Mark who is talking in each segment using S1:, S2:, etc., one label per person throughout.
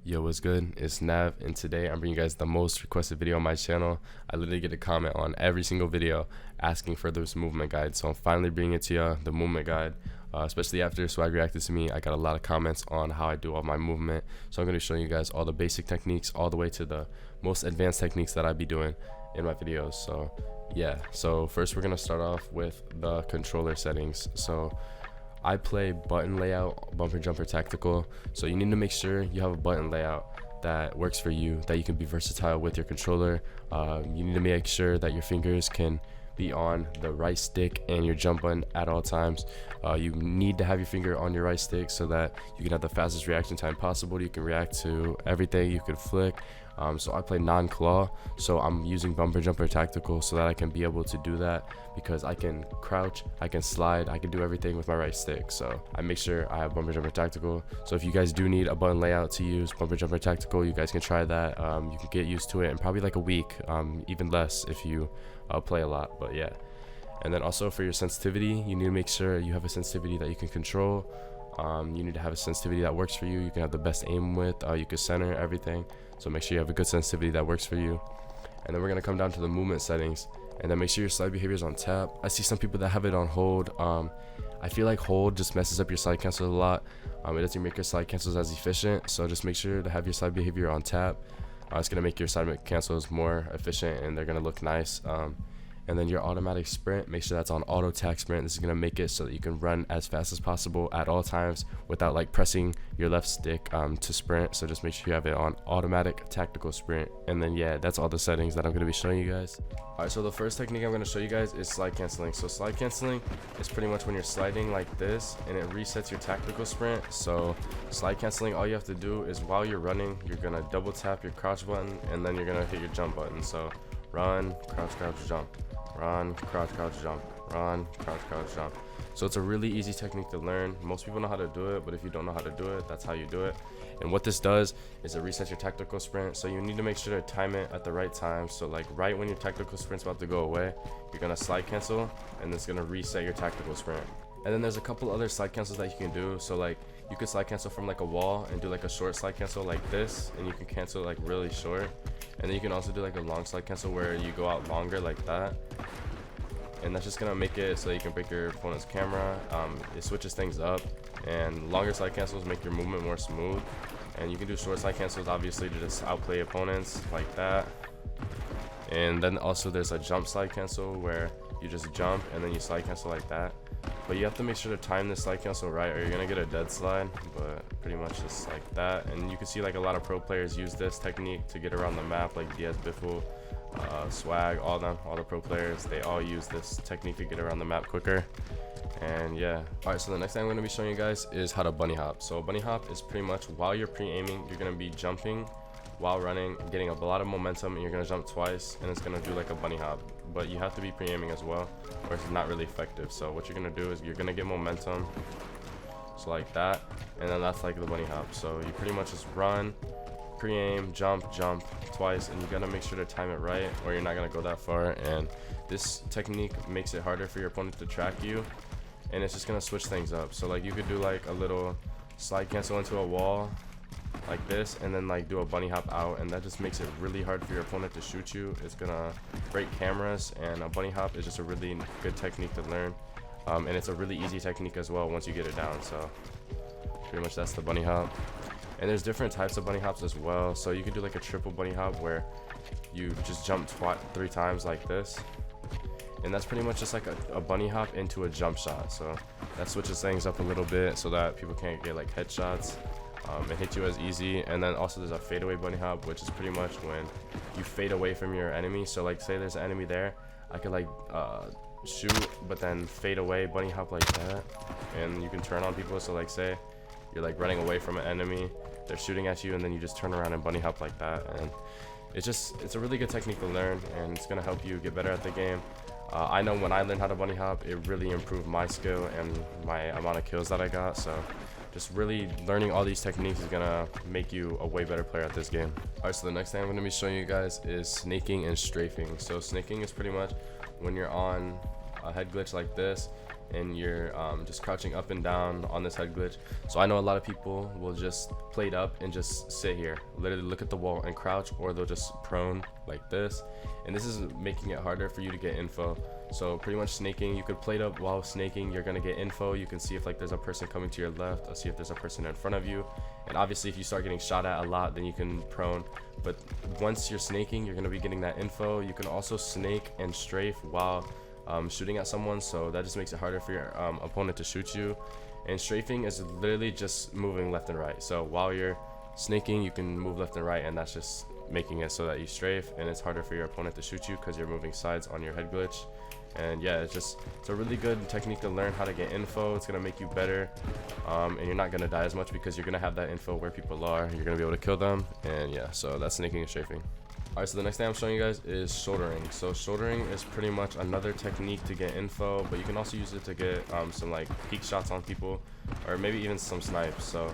S1: Yo, what's good? It's Nav, and today I'm bringing you guys the most requested video on my channel. I literally get a comment on every single video asking for this movement guide, so I'm finally bringing it to you, the movement guide. Especially after Swag reacted to me, I got a lot of comments on how I do all my movement, so I'm going to be showing you guys all the basic techniques all the way to the most advanced techniques that I be doing in my videos. So yeah, so first we're going to start off with the controller settings. So I play button layout, bumper jumper tactical, so you need to make sure you have a button layout that works for you, that you can be versatile with your controller. You need to make sure that your fingers can be on the right stick and your jump button at all times. You need to have your finger on your right stick so that you can have the fastest reaction time possible. You can react to everything, you could flick. So I play non-claw, so I'm using bumper jumper tactical so that I can be able to do that, because I can crouch, I can slide, I can do everything with my right stick. So I make sure I have bumper jumper tactical. So if you guys do need a button layout to use bumper jumper tactical, you guys can try that. You can get used to it in probably like a week, even less if you play a lot. But yeah, and then also for your sensitivity, you need to make sure you have a sensitivity that you can control. You need to have a sensitivity that works for you. You can have the best aim width, you can center everything, so make sure you have a good sensitivity that works for you. And then we're going to come down to the movement settings, and then make sure your slide behavior is on tap. I see some people that have it on hold. I feel like hold just messes up your slide cancels a lot. It doesn't make your slide cancels as efficient, so just make sure to have your slide behavior on tap. It's going to make your slide cancels more efficient, and they're going to look nice. And then your automatic sprint, make sure that's on auto tac sprint. This is going to make it so that you can run as fast as possible at all times without like pressing your left stick to sprint. So just make sure you have it on automatic tactical sprint. And then yeah, that's all the settings that I'm going to be showing you guys. Alright, so the first technique I'm going to show you guys is slide canceling. So slide canceling is pretty much when you're sliding like this and it resets your tactical sprint. So slide canceling, all you have to do is while you're running, you're going to double tap your crouch button and then you're going to hit your jump button. So run, crouch, crouch, jump. Run, crouch, crouch, jump. Run, crouch, crouch, jump. So it's a really easy technique to learn. Most people know how to do it, but if you don't know how to do it, that's how you do it. And what this does is it resets your tactical sprint, so you need to make sure to time it at the right time. So like right when your tactical sprint's about to go away, you're gonna slide cancel and it's gonna reset your tactical sprint. And then there's a couple other slide cancels that you can do. So like you could slide cancel from like a wall and do like a short slide cancel like this, and you can cancel like really short. And then you can also do like a long slide cancel where you go out longer like that, and that's just gonna make it so you can break your opponent's camera. It switches things up, and longer slide cancels make your movement more smooth. And you can do short slide cancels obviously to just outplay opponents like that. And then also there's a jump slide cancel where you just jump and then you slide cancel like that. But you have to make sure to time this slide cancel right, or you're gonna get a dead slide. But pretty much just like that. And you can see like a lot of pro players use this technique to get around the map, like Diaz Biffle, Swag, all the pro players, they all use this technique to get around the map quicker. And yeah, alright, so the next thing I'm going to be showing you guys is how to bunny hop. So bunny hop is pretty much while you're pre-aiming, you're going to be jumping while running, getting a lot of momentum, and you're going to jump twice, and it's going to do like a bunny hop. But you have to be pre-aiming as well, or it's not really effective. So what you're going to do is you're going to get momentum, so like that, and then that's like the bunny hop. So you pretty much just run, pre-aim, jump, jump twice, and you gotta make sure to time it right, or you're not gonna go that far. And this technique makes it harder for your opponent to track you, and it's just gonna switch things up. So like you could do like a little slide cancel into a wall like this, and then like do a bunny hop out, and that just makes it really hard for your opponent to shoot you. It's gonna break cameras, and a bunny hop is just a really good technique to learn, and it's a really easy technique as well once you get it down. So pretty much that's the bunny hop. And there's different types of bunny hops as well. So you could do like a triple bunny hop where you just jump 3 times like this. And that's pretty much just like a bunny hop into a jump shot. So that switches things up a little bit so that people can't get like headshots and hit you as easy. And then also there's a fadeaway bunny hop, which is pretty much when you fade away from your enemy. So like say there's an enemy there, I could like shoot but then fade away, bunny hop like that, and you can turn on people. So like say you're like running away from an enemy, they're shooting at you, and then you just turn around and bunny hop like that. And it's a really good technique to learn, and it's gonna help you get better at the game. I know when I learned how to bunny hop, it really improved my skill and my amount of kills that I got. So just really learning all these techniques is gonna make you a way better player at this game. Alright, so the next thing I'm gonna be showing you guys is snaking and strafing. So snaking is pretty much when you're on a head glitch like this, and you're just crouching up and down on this head glitch. So I know a lot of people will just plate up and just sit here, literally look at the wall and crouch, or they'll just prone like this, and this is making it harder for you to get info. So pretty much snaking, you could plate up while snaking, you're gonna get info. You can see if like there's a person coming to your left, or see if there's a person in front of you, and obviously if you start getting shot at a lot, then you can prone. But once you're snaking, you're gonna be getting that info. You can also snake and strafe while shooting at someone, so that just makes it harder for your opponent to shoot you. And strafing is literally just moving left and right. So while you're snaking, you can move left and right, and that's just making it so that you strafe, and it's harder for your opponent to shoot you because you're moving sides on your head glitch. And yeah, it's a really good technique to learn how to get info. It's gonna make you better, and you're not gonna die as much because you're gonna have that info where people are. You're gonna be able to kill them, and yeah, so that's snaking and strafing. Alright, so the next thing I'm showing you guys is shouldering. So shouldering is pretty much another technique to get info, but you can also use it to get some like peek shots on people, or maybe even some snipes. So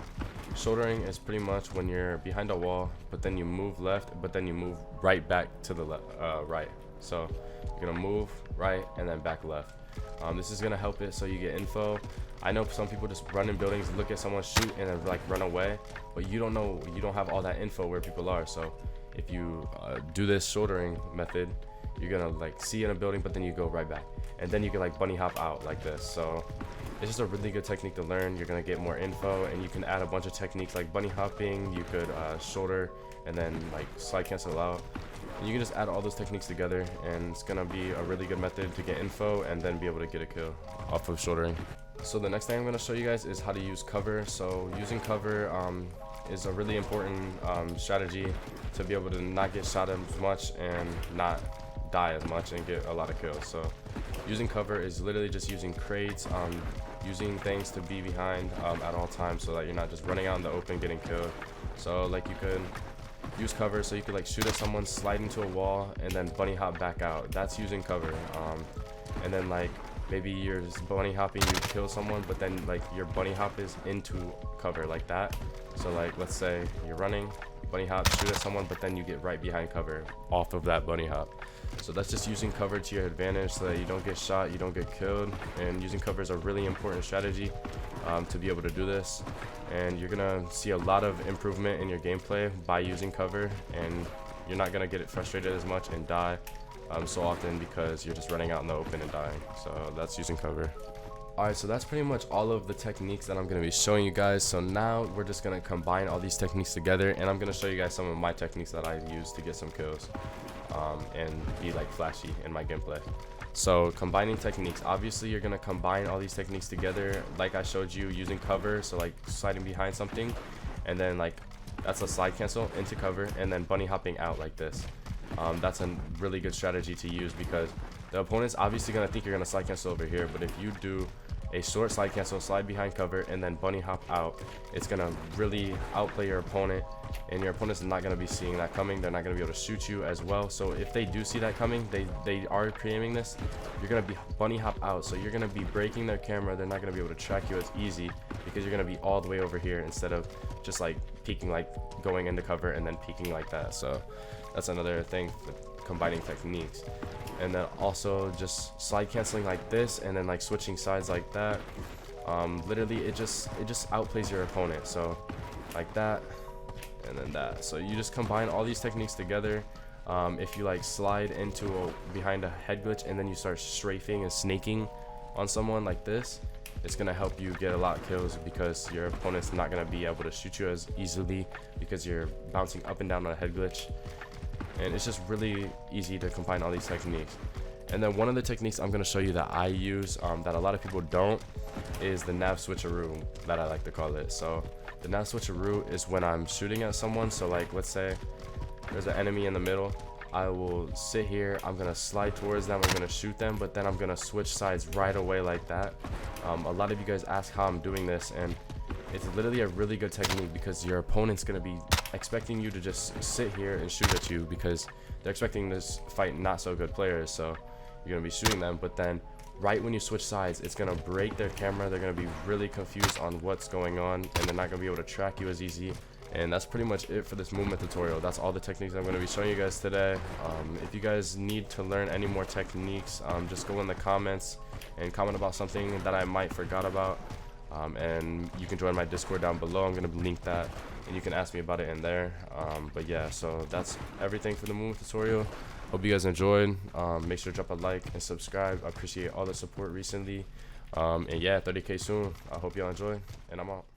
S1: shouldering is pretty much when you're behind a wall, but then you move left, but then you move right back to the right. So you're gonna move right and then back left. This is gonna help it so you get info. I know some people just run in buildings, look at someone shoot, and then like run away, but you don't know, you don't have all that info where people are. So if you do this shouldering method, you're gonna like see in a building, but then you go right back, and then you can like bunny hop out like this. So it's just a really good technique to learn. You're gonna get more info, and you can add a bunch of techniques like bunny hopping. You could shoulder and then like slide cancel out. And you can just add all those techniques together, and it's gonna be a really good method to get info and then be able to get a kill off of shouldering. So the next thing I'm gonna show you guys is how to use cover. So using cover is a really important strategy to be able to not get shot as much and not die as much and get a lot of kills. So using cover is literally just using crates, using things to be behind at all times, so that you're not just running out in the open getting killed. So like you could use cover, so you could like shoot at someone, slide into a wall, and then bunny hop back out. That's using cover. And then like maybe you're just bunny hopping, you kill someone, but then like your bunny hop is into cover like that. So like let's say you're running, bunny hop, shoot at someone, but then you get right behind cover off of that bunny hop. So that's just using cover to your advantage so that you don't get shot, you don't get killed. And using cover is a really important strategy to be able to do this. And you're gonna see a lot of improvement in your gameplay by using cover, and you're not gonna get it frustrated as much and die so often because you're just running out in the open and dying. So that's using cover. Alright, so that's pretty much all of the techniques that I'm going to be showing you guys. So now we're just going to combine all these techniques together, and I'm going to show you guys some of my techniques that I use to get some kills and be like flashy in my gameplay. So combining techniques, obviously you're going to combine all these techniques together like I showed you, using cover, so like sliding behind something, and then like that's a slide cancel into cover, and then bunny hopping out like this. That's a really good strategy to use because the opponent's obviously going to think you're going to slide cancel over here, but if you do a short slide cancel, slide behind cover, and then bunny hop out, it's going to really outplay your opponent, and your opponent's not going to be seeing that coming. They're not going to be able to shoot you as well. So if they do see that coming, they are pre-aiming this, you're going to be bunny hop out, so you're going to be breaking their camera. They're not going to be able to track you as easy because you're going to be all the way over here instead of just like peeking, like going into cover and then peeking like that. So that's another thing for combining techniques. And then also just slide canceling like this, and then like switching sides like that. Literally it just outplays your opponent. So like that, and then that. So you just combine all these techniques together. If you like slide into behind a head glitch and then you start strafing and snaking on someone like this, it's gonna help you get a lot of kills because your opponent's not gonna be able to shoot you as easily because you're bouncing up and down on a head glitch. And it's just really easy to combine all these techniques. And then one of the techniques I'm going to show you that I use that a lot of people don't is the nahv switcheroo, that I like to call it. So the nahv switcheroo is when I'm shooting at someone. So like let's say there's an enemy in the middle, I will sit here, I'm going to slide towards them, I'm going to shoot them, but then I'm going to switch sides right away like that. A lot of you guys ask how I'm doing this, and it's literally a really good technique because your opponent's going to be expecting you to just sit here and shoot at you because they're expecting this fight not so good players, so you're going to be shooting them, but then right when you switch sides, it's going to break their camera. They're going to be really confused on what's going on, and they're not going to be able to track you as easy, And that's pretty much it for this movement tutorial. That's all the techniques I'm going to be showing you guys today. If you guys need to learn any more techniques, just go in the comments and comment about something that I might forgot about. And you can join my Discord down below. I'm going to link that, and you can ask me about it in there. But yeah, so that's everything for the movement tutorial. Hope you guys enjoyed. Make sure to drop a like and subscribe. I appreciate all the support recently. And yeah, 30K soon. I hope y'all enjoy, and I'm out.